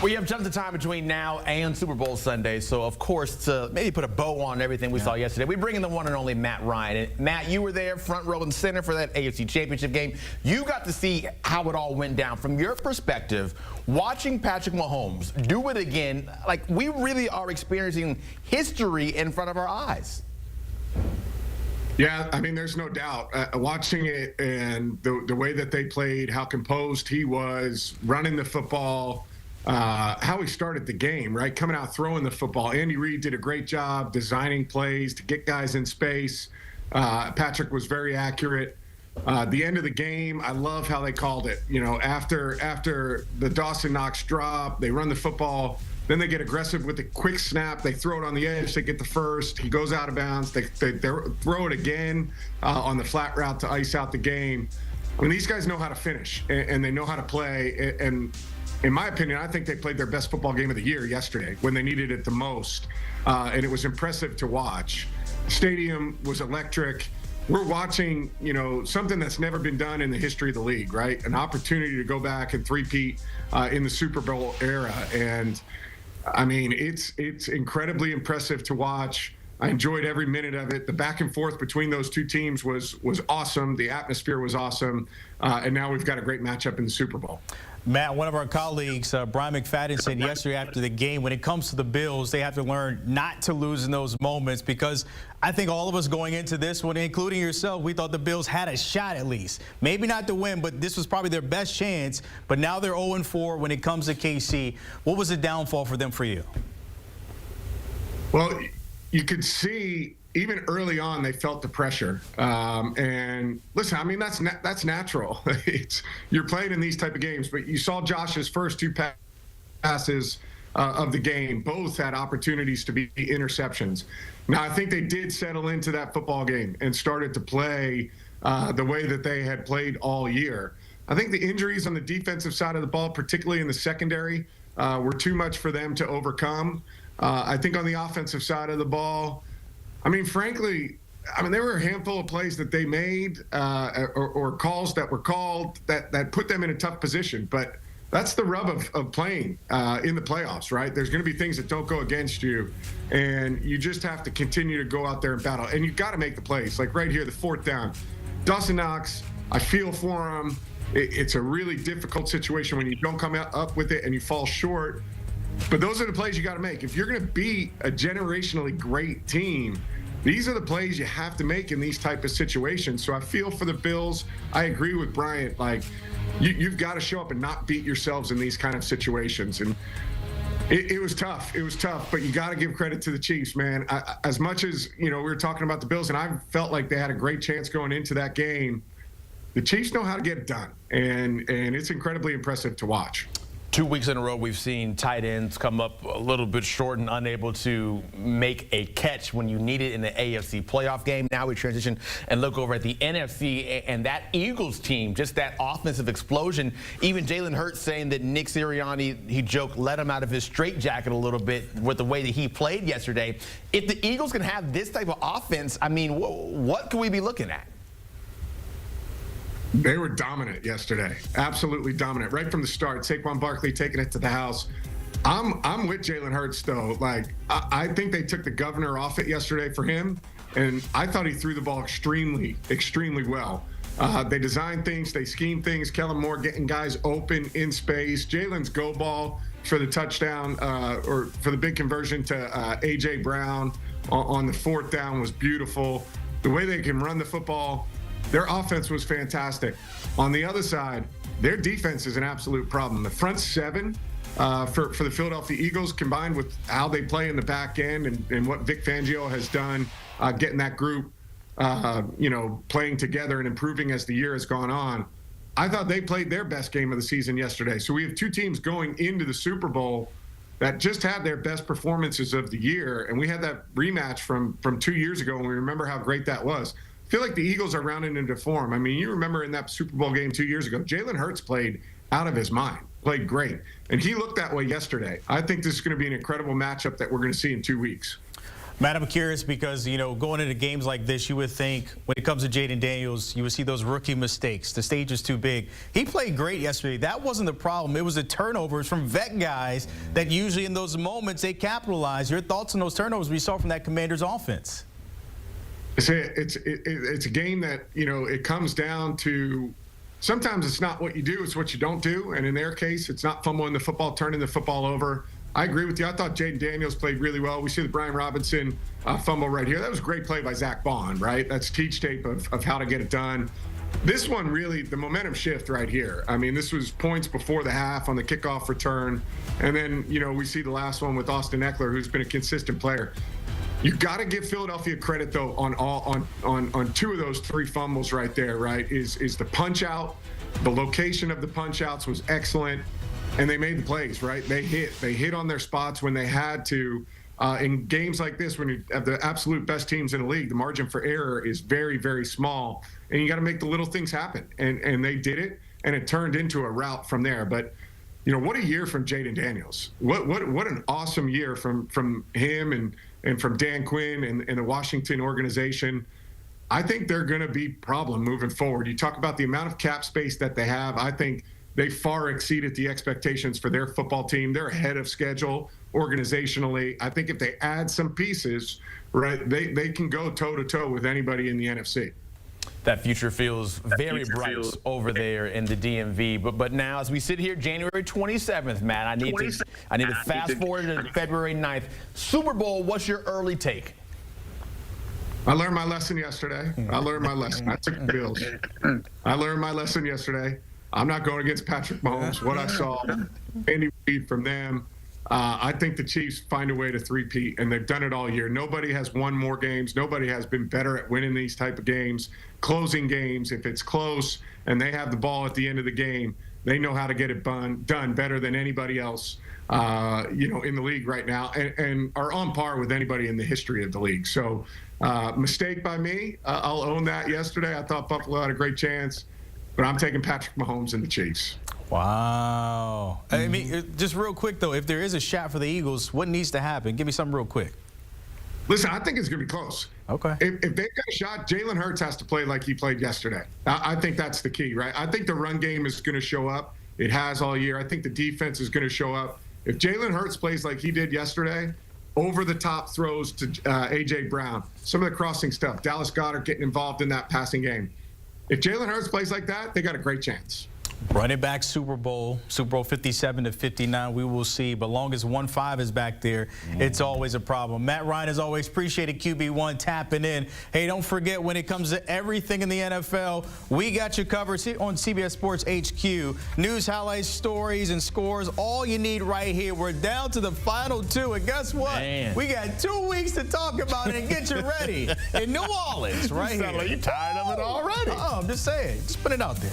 We have tons of time between now and Super Bowl Sunday, so of course, to maybe put a bow on everything we saw yesterday, we bring in the one and only Matt Ryan. And Matt, you were there front row and center for that AFC Championship game. You got to see how it all went down. From your perspective, watching Patrick Mahomes do it again, like, we really are experiencing history in front of our eyes. Yeah, I mean, there's no doubt. Watching it and the way that they played, how composed he was, running the football, how he started the game, right? Coming out, throwing the football. Andy Reid did a great job designing plays to get guys in space. Patrick was very accurate. The end of the game, I love how they called it. You know, after the Dawson Knox drop, they run the football. Then they get aggressive with the quick snap. They throw it on the edge. They get the first. He goes out of bounds. They throw it again on the flat route to ice out the game. I mean, these guys know how to finish, and they know how to play. And in my opinion, I think they played their best football game of the year yesterday when they needed it the most. And it was impressive to watch. Stadium was electric. We're watching, you know, something that's never been done in the history of the league, right? An opportunity to go back and three-peat in the Super Bowl era. And I mean, it's incredibly impressive to watch. I enjoyed every minute of it. The back and forth between those two teams was awesome. The atmosphere was awesome. And now we've got a great matchup in the Super Bowl. Matt, one of our colleagues, Brian McFadden, said yesterday after the game, when it comes to the Bills, they have to learn not to lose in those moments, because I think all of us going into this one, including yourself, we thought the Bills had a shot at least. Maybe not to win, but this was probably their best chance. But now they're 0-4 when it comes to KC. What was the downfall for them for you? Well, you could see even early on they felt the pressure. And listen, I mean, that's natural. You're playing in these type of games, but you saw Josh's first two passes of the game. Both had opportunities to be interceptions. Now, I think they did settle into that football game and started to play the way that they had played all year. I think the injuries on the defensive side of the ball, particularly in the secondary, were too much for them to overcome. I think on the offensive side of the ball, I mean, frankly, there were a handful of plays that they made or calls that were called that put them in a tough position. But that's the rub of playing in the playoffs, right? There's going to be things that don't go against you, and you just have to continue to go out there and battle. And you've got to make the plays. Like right here, the fourth down. Dawson Knox, I feel for him. It's a really difficult situation when you don't come up with it and you fall short. But those are the plays you got to make. If you're going to beat a generationally great team, these are the plays you have to make in these type of situations. So I feel for the Bills. I agree with Bryant. Like, you've got to show up and not beat yourselves in these kind of situations. And it was tough. It was tough. But you got to give credit to the Chiefs, man. As much as, you know, we were talking about the Bills, and I felt like they had a great chance going into that game, the Chiefs know how to get it done. And it's incredibly impressive to watch. 2 weeks in a row, we've seen tight ends come up a little bit short and unable to make a catch when you need it in the AFC playoff game. Now we transition and look over at the NFC and that Eagles team, just that offensive explosion. Even Jalen Hurts saying that Nick Sirianni, he joked, let him out of his straitjacket a little bit with the way that he played yesterday. If the Eagles can have this type of offense, I mean, what can we be looking at? They were dominant yesterday, absolutely dominant right from the start. Saquon Barkley taking it to the house. I'm with Jalen Hurts though. Like, I think they took the governor off it yesterday for him, and I thought he threw the ball extremely well. They designed things, they schemed things. Kellen Moore getting guys open in space. Jalen's go ball for the touchdown or for the big conversion to A.J. Brown on the fourth down was beautiful. The way they can run the football. Their offense was fantastic. On the other side, their defense is an absolute problem. The front seven for the Philadelphia Eagles, combined with how they play in the back end and what Vic Fangio has done, getting that group, playing together and improving as the year has gone on. I thought they played their best game of the season yesterday. So we have two teams going into the Super Bowl that just had their best performances of the year. And we had that rematch from 2 years ago, and we remember how great that was. I feel like the Eagles are rounding into form. I mean, you remember in that Super Bowl game 2 years ago, Jalen Hurts played out of his mind, played great. And he looked that way yesterday. I think this is going to be an incredible matchup that we're going to see in 2 weeks. Matt, I'm curious because, going into games like this, you would think when it comes to Jaden Daniels, you would see those rookie mistakes. The stage is too big. He played great yesterday. That wasn't the problem. It was the turnovers from vet guys that usually in those moments they capitalize. Your thoughts on those turnovers we saw from that Commanders offense? It's a game that, it comes down to sometimes it's not what you do, it's what you don't do. And in their case, it's not fumbling the football, turning the football over. I agree with you. I thought Jaden Daniels played really well. We see the Brian Robinson fumble right here. That was a great play by Zach Bond, right? That's teach tape of how to get it done. This one really, the momentum shift right here. I mean, this was points before the half on the kickoff return. And then, we see the last one with Austin Eckler, who's been a consistent player. You got to give Philadelphia credit, though, on two of those three fumbles right there, right, is the punch out. The location of the punch outs was excellent. And they made the plays, right? They hit on their spots when they had to. In games like this, when you have the absolute best teams in the league, the margin for error is very, very small. And you got to make the little things happen. And they did it, and it turned into a route from there. But, what a year from Jaden Daniels. What an awesome year from him and from Dan Quinn and the Washington organization. I think they're going to be a problem moving forward. You talk about the amount of cap space that they have. I think they far exceeded the expectations for their football team. They're ahead of schedule organizationally. I think if they add some pieces, right, they can go toe-to-toe with anybody in the NFC. That future feels very bright over there in the DMV. But now, as we sit here, January 27th, Matt, I need to fast forward to February 9th. Super Bowl, what's your early take? I learned my lesson yesterday. I took the Bills. I learned my lesson yesterday. I'm not going against Patrick Mahomes. What I saw, any read from them, I think the Chiefs find a way to three-peat, and they've done it all year. Nobody has won more games. Nobody has been better at winning these type of games, closing games. If it's close and they have the ball at the end of the game, they know how to get it done better than anybody else, in the league right now, and are on par with anybody in the history of the league. So, mistake by me. I'll own that yesterday. I thought Buffalo had a great chance. But I'm taking Patrick Mahomes and the Chiefs. Wow. I mean, just real quick, though, if there is a shot for the Eagles, what needs to happen? Give me something real quick. Listen, I think it's going to be close. Okay. If they've got a shot, Jalen Hurts has to play like he played yesterday. I think that's the key, right? I think the run game is going to show up. It has all year. I think the defense is going to show up. If Jalen Hurts plays like he did yesterday, over-the-top throws to A.J. Brown, some of the crossing stuff, Dallas Goedert getting involved in that passing game. If Jalen Hurts plays like that, they got a great chance. Running back Super Bowl 57 to 59, we will see. But long as 1-5 is back there, it's always a problem. Matt Ryan, as always, appreciated QB1 tapping in. Hey, don't forget, when it comes to everything in the NFL, we got you covered on CBS Sports HQ. News, highlights, stories, and scores, all you need right here. We're down to the final two, and guess what? Man. We got 2 weeks to talk about it and get you ready in New Orleans right here. You tired of it already? I'm just saying. Just put it out there.